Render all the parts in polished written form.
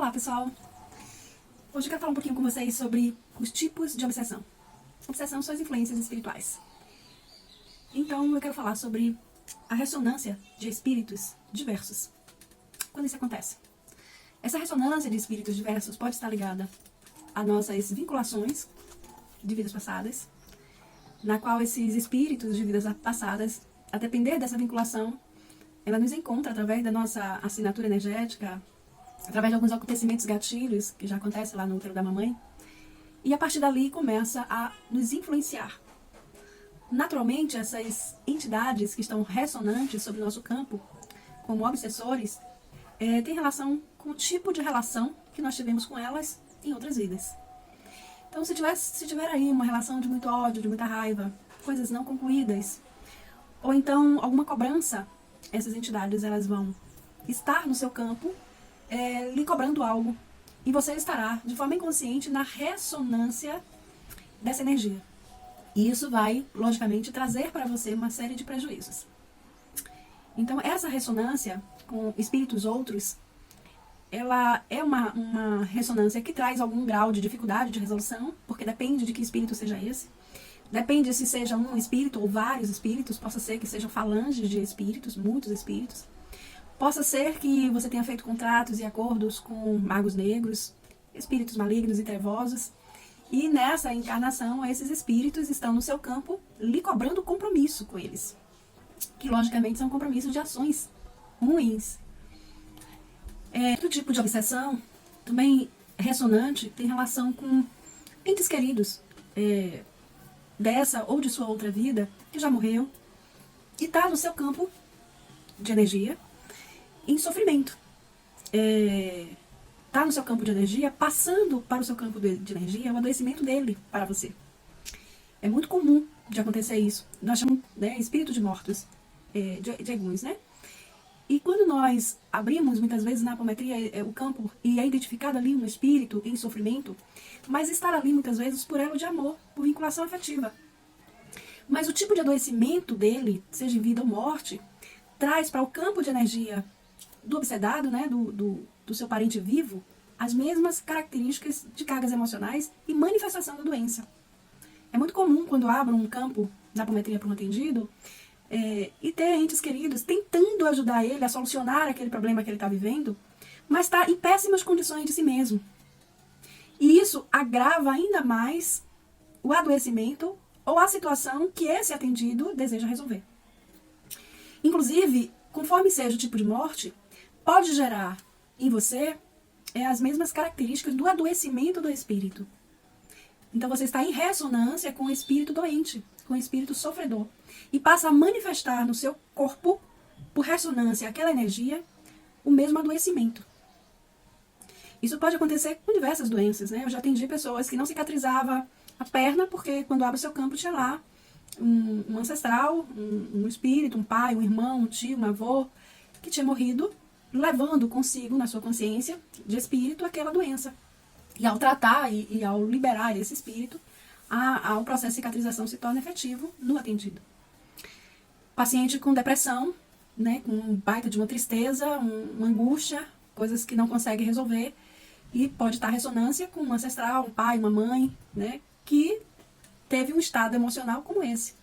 Olá pessoal, hoje eu quero falar um pouquinho com vocês sobre os tipos de obsessão. Obsessão são as influências espirituais. Então eu quero falar sobre a ressonância de espíritos diversos. Quando isso acontece? Essa ressonância de espíritos diversos pode estar ligada a nossas vinculações de vidas passadas, na qual esses espíritos de vidas passadas, a depender dessa vinculação, ela nos encontra através da nossa assinatura energética, através de alguns acontecimentos gatilhos que já acontecem lá no útero da mamãe, e a partir dali começa a nos influenciar. Naturalmente, essas entidades que estão ressonantes sobre o nosso campo, como obsessores, têm relação com o tipo de relação que nós tivemos com elas em outras vidas. Então, se tiver aí uma relação de muito ódio, de muita raiva, coisas não concluídas, ou então alguma cobrança, essas entidades elas vão estar no seu campo, lhe cobrando algo, e você estará de forma inconsciente na ressonância dessa energia. E isso vai, logicamente, trazer para você uma série de prejuízos. Então, essa ressonância com espíritos outros, ela é uma ressonância que traz algum grau de dificuldade de resolução, porque depende de que espírito seja esse. Depende se seja um espírito ou vários espíritos, possa ser que sejam falanges de espíritos, muitos espíritos. Possa ser que você tenha feito contratos e acordos com magos negros, espíritos malignos e trevosos, e nessa encarnação esses espíritos estão no seu campo lhe cobrando compromisso com eles, que logicamente são compromissos de ações ruins. Outro tipo de obsessão, também ressonante, tem relação com entes queridos, dessa ou de sua outra vida, que já morreu, e está no seu campo de energia, em sofrimento. Está no seu campo de energia, passando para o seu campo de energia, o adoecimento dele para você. É muito comum de acontecer isso. Nós chamamos espíritos de mortos, de alguns, né? E quando nós abrimos, muitas vezes, na apometria, o campo, e é identificado ali um espírito em sofrimento, mas estar ali, muitas vezes, por elo de amor, por vinculação afetiva. Mas o tipo de adoecimento dele, seja em vida ou morte, traz para o campo de energia do obsedado, né, do seu parente vivo, as mesmas características de cargas emocionais e manifestação da doença. É muito comum, quando abro um campo na apometria para um atendido, e ter entes queridos tentando ajudar ele a solucionar aquele problema que ele está vivendo, mas está em péssimas condições de si mesmo. E isso agrava ainda mais o adoecimento ou a situação que esse atendido deseja resolver. Inclusive, conforme seja o tipo de morte, pode gerar em você as mesmas características do adoecimento do espírito. Então você está em ressonância com o espírito doente, com o espírito sofredor, e passa a manifestar no seu corpo, por ressonância àquela energia, o mesmo adoecimento. Isso pode acontecer com diversas doenças, né? Eu já atendi pessoas que não cicatrizava a perna, porque quando abre o seu campo tinha lá um ancestral, um espírito, um pai, um irmão, um tio, um avô, que tinha morrido, levando consigo, na sua consciência de espírito, aquela doença. E ao tratar e ao liberar esse espírito, o processo de cicatrização se torna efetivo no atendido. Paciente com depressão, né, com um baita de uma tristeza, uma angústia, coisas que não consegue resolver, e pode estar em ressonância com um ancestral, um pai, uma mãe, né, que teve um estado emocional como esse.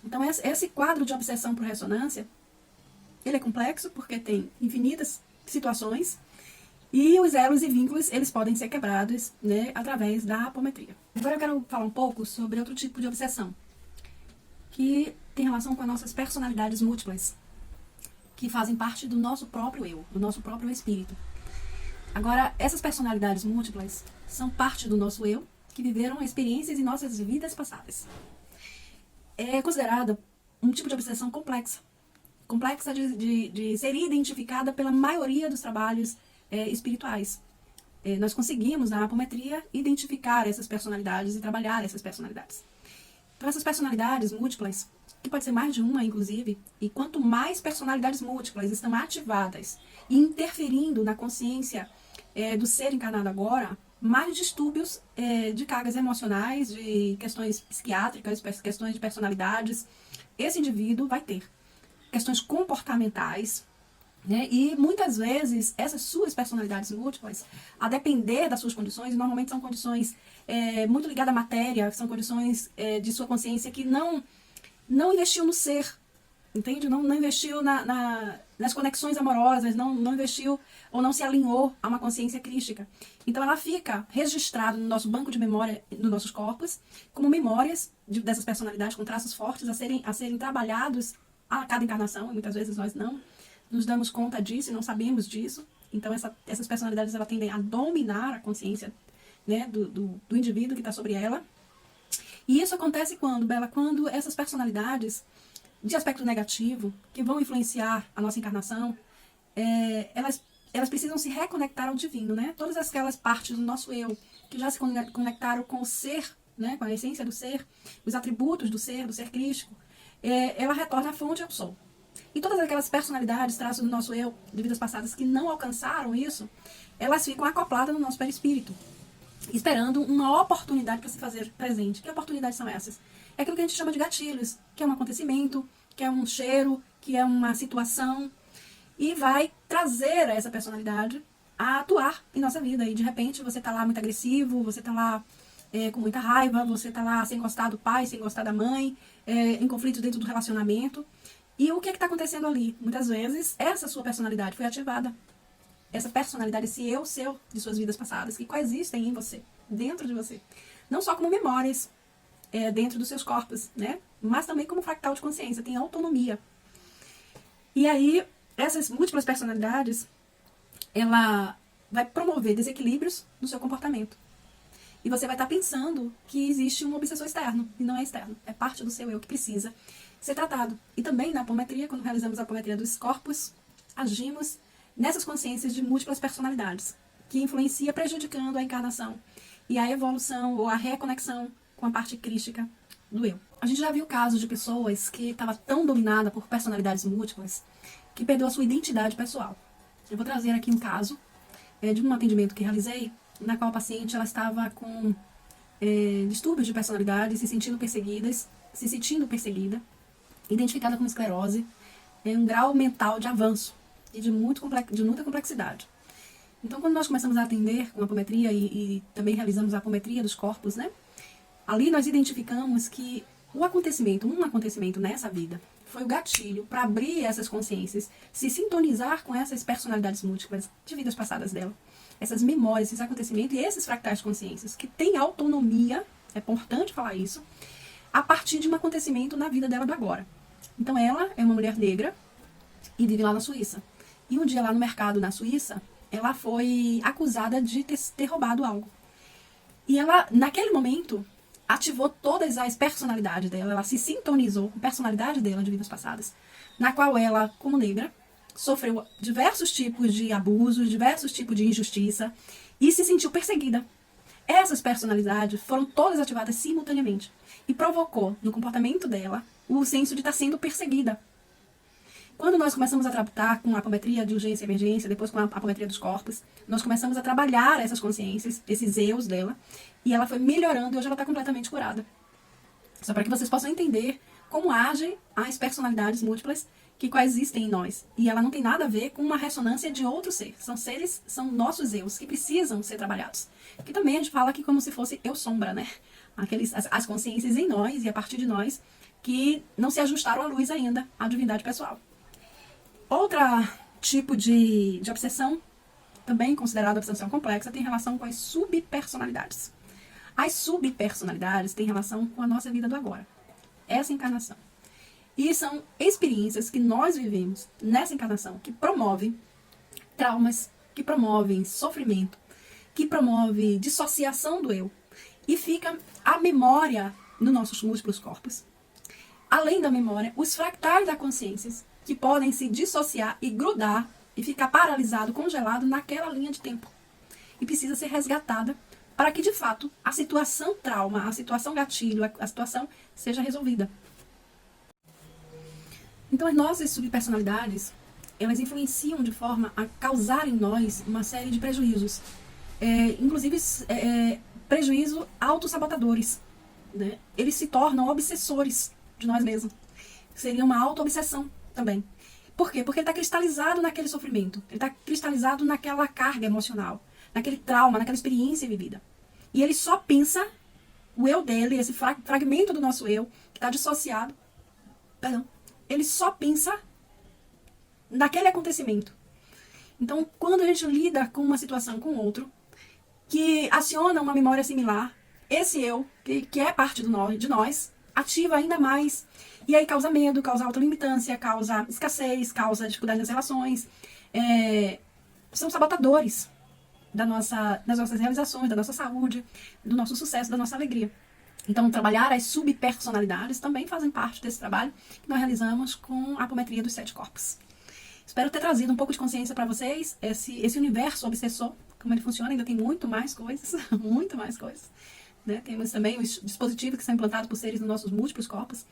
Então esse quadro de obsessão por ressonância, ele é complexo porque tem infinitas situações, e os elos e vínculos, eles podem ser quebrados, né, através da apometria. Agora eu quero falar um pouco sobre outro tipo de obsessão, que tem relação com as nossas personalidades múltiplas, que fazem parte do nosso próprio eu, do nosso próprio espírito. Agora, essas personalidades múltiplas são parte do nosso eu, que viveram experiências em nossas vidas passadas. É considerada um tipo de obsessão complexa de ser identificada pela maioria dos trabalhos espirituais. Nós conseguimos, na apometria, identificar essas personalidades e trabalhar essas personalidades. Então, essas personalidades múltiplas, que pode ser mais de uma, inclusive, e quanto mais personalidades múltiplas estão ativadas e interferindo na consciência do ser encarnado agora, mais distúrbios de cargas emocionais, de questões psiquiátricas, questões de personalidades, esse indivíduo vai ter. Questões comportamentais, né? E muitas vezes essas suas personalidades múltiplas, a depender das suas condições, normalmente são condições muito ligadas à matéria, são condições de sua consciência que não investiu no ser, entende? Não investiu nas conexões amorosas, não investiu ou não se alinhou a uma consciência crística. Então ela fica registrada no nosso banco de memória dos nossos corpos como memórias dessas personalidades com traços fortes a serem trabalhados a cada encarnação, e muitas vezes nós não nos damos conta disso e não sabemos disso. Então essas personalidades elas tendem a dominar a consciência, né, do indivíduo que está sobre ela. E isso acontece quando, Bela? Quando essas personalidades de aspecto negativo, que vão influenciar a nossa encarnação, elas precisam se reconectar ao divino, né? Todas aquelas partes do nosso eu que já se conectaram com o ser, né, com a essência do ser, os atributos do ser crístico, ela retorna à fonte eu sou. E todas aquelas personalidades, traços do nosso eu, de vidas passadas, que não alcançaram isso, elas ficam acopladas no nosso perispírito, esperando uma oportunidade para se fazer presente. Que oportunidades são essas? É aquilo que a gente chama de gatilhos, que é um acontecimento, que é um cheiro, que é uma situação, e vai trazer essa personalidade a atuar em nossa vida. E de repente você está lá muito agressivo, você está lá com muita raiva, você está lá sem gostar do pai, sem gostar da mãe, em conflitos dentro do relacionamento. E o que está acontecendo ali? Muitas vezes essa sua personalidade foi ativada. Essa personalidade, esse eu seu de suas vidas passadas, que coexistem em você, dentro de você. Não só como memórias dentro dos seus corpos, né? Mas também como fractal de consciência, tem autonomia. E aí, essas múltiplas personalidades, ela vai promover desequilíbrios no seu comportamento. E você vai estar pensando que existe um obsessor externo, e não é externo, é parte do seu eu que precisa ser tratado. E também na apometria, quando realizamos a apometria dos corpos, agimos nessas consciências de múltiplas personalidades, que influencia prejudicando a encarnação e a evolução ou a reconexão com a parte crística do eu. A gente já viu casos de pessoas que estavam tão dominadas por personalidades múltiplas que perdeu a sua identidade pessoal. Eu vou trazer aqui um caso de um atendimento que realizei, na qual a paciente ela estava com distúrbios de personalidade, se sentindo perseguida, identificada com esclerose, um grau mental de avanço e de muita complexidade. Então, quando nós começamos a atender com a apometria e também realizamos a apometria dos corpos, né? Ali nós identificamos que um acontecimento nessa vida foi o gatilho para abrir essas consciências, se sintonizar com essas personalidades múltiplas de vidas passadas dela, essas memórias, esses acontecimentos e esses fractais de consciências que têm autonomia, é importante falar isso, a partir de um acontecimento na vida dela do agora. Então ela é uma mulher negra e vive lá na Suíça. E um dia lá no mercado na Suíça, ela foi acusada de ter roubado algo. E ela, naquele momento, ativou todas as personalidades dela, ela se sintonizou com a personalidade dela de vidas passadas, na qual ela, como negra, sofreu diversos tipos de abusos, diversos tipos de injustiça e se sentiu perseguida. Essas personalidades foram todas ativadas simultaneamente e provocou no comportamento dela o senso de estar sendo perseguida. Quando nós começamos a tratar com a apometria de urgência e emergência, depois com a apometria dos corpos, nós começamos a trabalhar essas consciências, esses eus dela, e ela foi melhorando e hoje ela está completamente curada. Só para que vocês possam entender como agem as personalidades múltiplas que coexistem em nós. E ela não tem nada a ver com uma ressonância de outro ser. São seres, são nossos eus que precisam ser trabalhados. Que também a gente fala aqui como se fosse eu sombra, né? As consciências em nós e a partir de nós que não se ajustaram à luz ainda, à divindade pessoal. Outro tipo de obsessão, também considerada obsessão complexa, tem relação com as subpersonalidades. As subpersonalidades têm relação com a nossa vida do agora, essa encarnação. E são experiências que nós vivemos nessa encarnação que promovem traumas, que promovem sofrimento, que promovem dissociação do eu. E fica a memória nos nossos múltiplos corpos. Além da memória, os fractais da consciência, que podem se dissociar e grudar e ficar paralisado, congelado naquela linha de tempo. E precisa ser resgatada para que, de fato, a situação trauma, a situação gatilho, a situação seja resolvida. Então, as nossas subpersonalidades, elas influenciam de forma a causar em nós uma série de prejuízos. Inclusive, prejuízo autossabotadores. Né? Eles se tornam obsessores de nós mesmos. Seria uma auto-obsessão também. Por quê? Porque ele está cristalizado naquele sofrimento. Ele está cristalizado naquela carga emocional, naquele trauma, naquela experiência vivida. E ele só pensa, o eu dele, esse fragmento do nosso eu, que está dissociado, perdão, ele só pensa naquele acontecimento. Então, quando a gente lida com uma situação com outro, que aciona uma memória similar, esse eu, que é parte de nós, ativa ainda mais. E aí causa medo, causa autolimitância, causa escassez, causa dificuldade nas relações. São sabotadores das nossas realizações, da nossa saúde, do nosso sucesso, da nossa alegria. Então, trabalhar as subpersonalidades também fazem parte desse trabalho que nós realizamos com a apometria dos 7 corpos. Espero ter trazido um pouco de consciência para vocês, esse universo obsessor, como ele funciona. Ainda tem muito mais coisas, muito mais coisas. Né? Temos também os dispositivos que são implantados por seres nos nossos múltiplos corpos,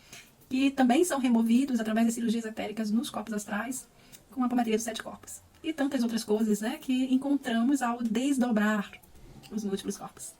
que também são removidos através de cirurgias etéricas nos corpos astrais, com a apometria dos 7 corpos. E tantas outras coisas, né, que encontramos ao desdobrar os múltiplos corpos.